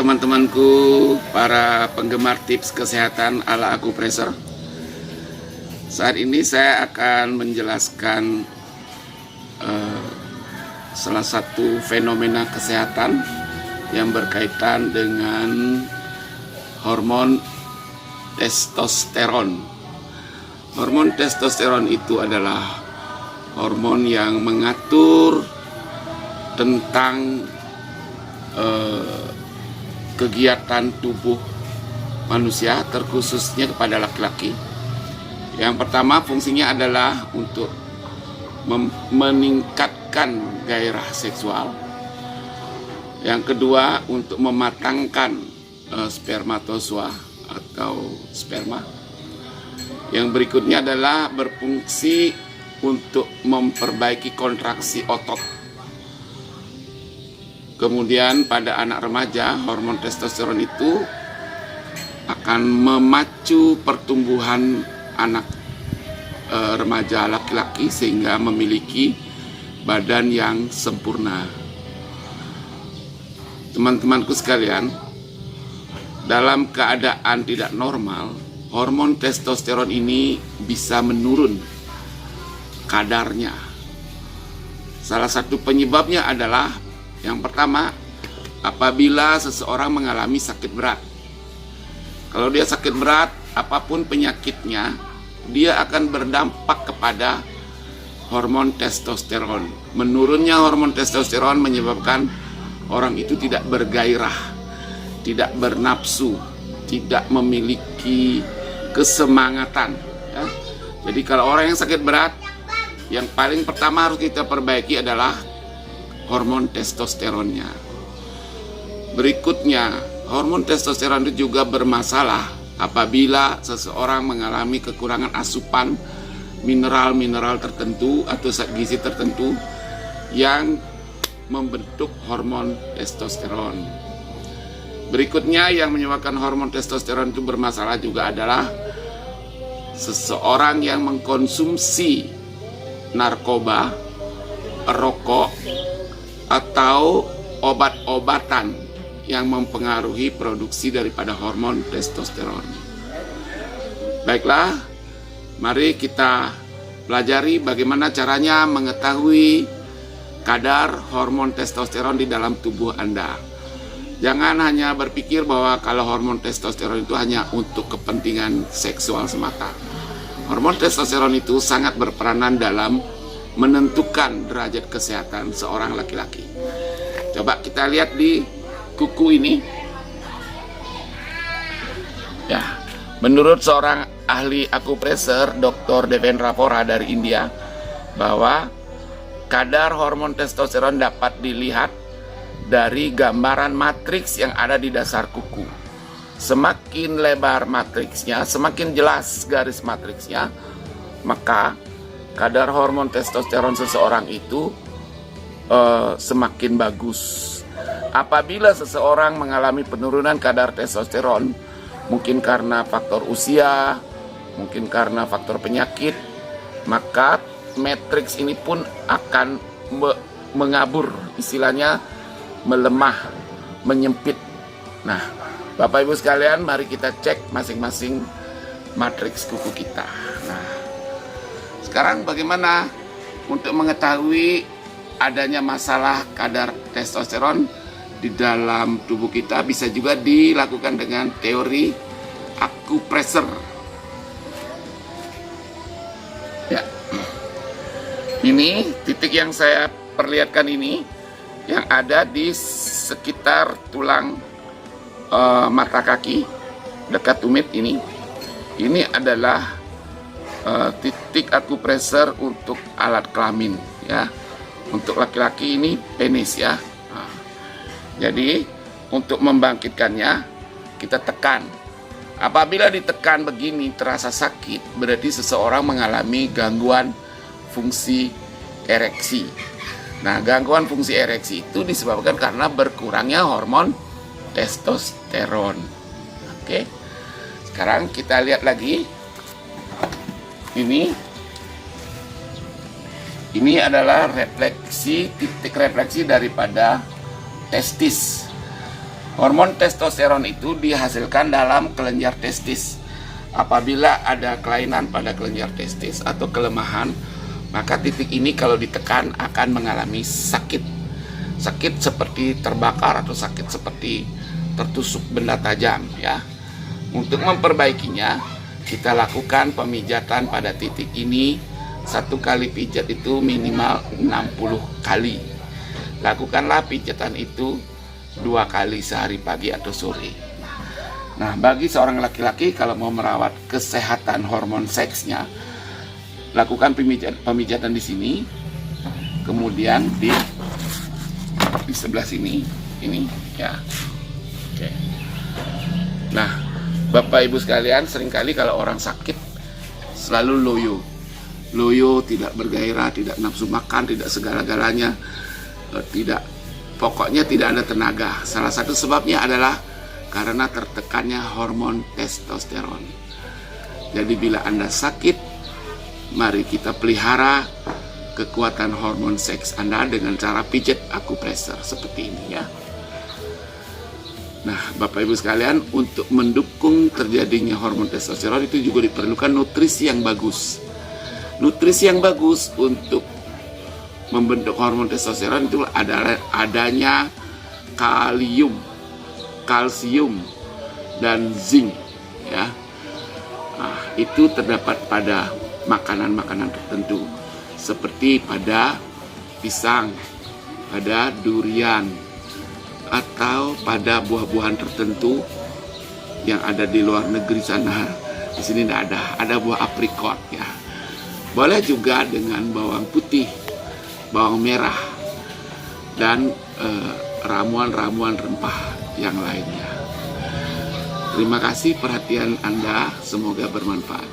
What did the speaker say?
teman-temanku, para penggemar tips kesehatan ala akupresur. Saat ini saya akan menjelaskan salah satu fenomena kesehatan yang berkaitan dengan hormon testosteron. Hormon testosteron itu adalah hormon yang mengatur tentang kegiatan tubuh manusia, terkhususnya kepada laki-laki. Yang pertama, fungsinya adalah untuk meningkatkan gairah seksual. Yang kedua, untuk mematangkan spermatozoa atau sperma. Yang berikutnya adalah berfungsi untuk memperbaiki kontraksi otot. Kemudian pada anak remaja, hormon testosteron itu akan memacu pertumbuhan anak remaja laki-laki sehingga memiliki badan yang sempurna. Teman-temanku sekalian, dalam keadaan tidak normal, hormon testosteron ini bisa menurun kadarnya. Salah satu penyebabnya adalah yang pertama, apabila seseorang mengalami sakit berat. Kalau dia sakit berat, apapun penyakitnya, dia akan berdampak kepada hormon testosteron. Menurunnya hormon testosteron menyebabkan orang itu tidak bergairah, tidak bernafsu, tidak memiliki kesemangatan. Ya. Jadi kalau orang yang sakit berat, yang paling pertama harus kita perbaiki adalah hormon testosteronnya. Berikutnya, hormon testosteron itu juga bermasalah apabila seseorang mengalami kekurangan asupan mineral-mineral tertentu atau zat gizi tertentu yang membentuk hormon testosteron. Berikutnya yang menyebabkan hormon testosteron itu bermasalah juga adalah seseorang yang mengkonsumsi narkoba, rokok, atau obat-obatan yang mempengaruhi produksi daripada hormon testosteron. Baiklah, mari kita pelajari bagaimana caranya mengetahui kadar hormon testosteron di dalam tubuh Anda. Jangan hanya berpikir bahwa kalau hormon testosteron itu hanya untuk kepentingan seksual semata. Hormon testosteron itu sangat berperanan dalam menentukan derajat kesehatan seorang laki-laki. Coba kita lihat di kuku ini. Ya, menurut seorang ahli akupresur, Dr. Devendra Vora dari India, bahwa kadar hormon testosteron dapat dilihat dari gambaran matriks yang ada di dasar kuku. Semakin lebar matriksnya, semakin jelas garis matriksnya, maka kadar hormon testosteron seseorang itu semakin bagus. Apabila seseorang mengalami penurunan kadar testosteron, mungkin karena faktor usia, mungkin karena faktor penyakit, maka matriks ini pun akan mengabur, istilahnya melemah, menyempit. Nah, Bapak Ibu sekalian, mari kita cek masing-masing matriks kuku kita. Nah, sekarang bagaimana untuk mengetahui adanya masalah kadar testosteron di dalam tubuh kita? Bisa juga dilakukan dengan teori akupresur. Ya, ini titik yang saya perlihatkan ini yang ada di sekitar tulang mata kaki dekat tumit ini. Ini adalah titik akupresur untuk alat kelamin, ya. Untuk laki-laki ini penis, ya. Nah, jadi untuk membangkitkannya kita tekan. Apabila ditekan begini terasa sakit, berarti seseorang mengalami gangguan fungsi ereksi. Nah, gangguan fungsi ereksi itu disebabkan karena berkurangnya hormon testosteron. Oke. Sekarang kita lihat lagi. Ini adalah refleksi, titik refleksi daripada testis. Hormon testosteron itu dihasilkan dalam kelenjar testis. Apabila ada kelainan pada kelenjar testis atau kelemahan, maka titik ini kalau ditekan akan mengalami sakit. Sakit seperti terbakar atau sakit seperti tertusuk benda tajam ya. Untuk memperbaikinya, kita lakukan pemijatan pada titik ini. Satu kali pijat itu minimal 60 kali. Lakukanlah pijatan itu 2 kali sehari pagi atau sore. Nah, bagi seorang laki-laki kalau mau merawat kesehatan hormon seksnya, lakukan pemijatan di sini, kemudian di sebelah sini, ini ya. Oke. Nah, Bapak Ibu sekalian, seringkali kalau orang sakit selalu loyo, tidak bergairah, tidak nafsu makan, tidak segala-galanya, pokoknya tidak ada tenaga. Salah satu sebabnya adalah karena tertekannya hormon testosteron. Jadi bila Anda sakit, mari kita pelihara kekuatan hormon seks Anda dengan cara pijat akupressure seperti ini ya. Nah, Bapak Ibu sekalian, untuk mendukung terjadinya hormon testosteron itu juga diperlukan nutrisi yang bagus. Nutrisi yang bagus untuk membentuk hormon testosteron itu adalah adanya kalium, kalsium, dan zinc ya. Nah, itu terdapat pada makanan-makanan tertentu seperti pada pisang, pada durian, atau pada buah-buahan tertentu yang ada di luar negeri sana. Di sini tidak ada buah aprikot ya. Boleh juga dengan bawang putih, bawang merah, dan ramuan-ramuan rempah yang lainnya. Terima kasih perhatian Anda, semoga bermanfaat.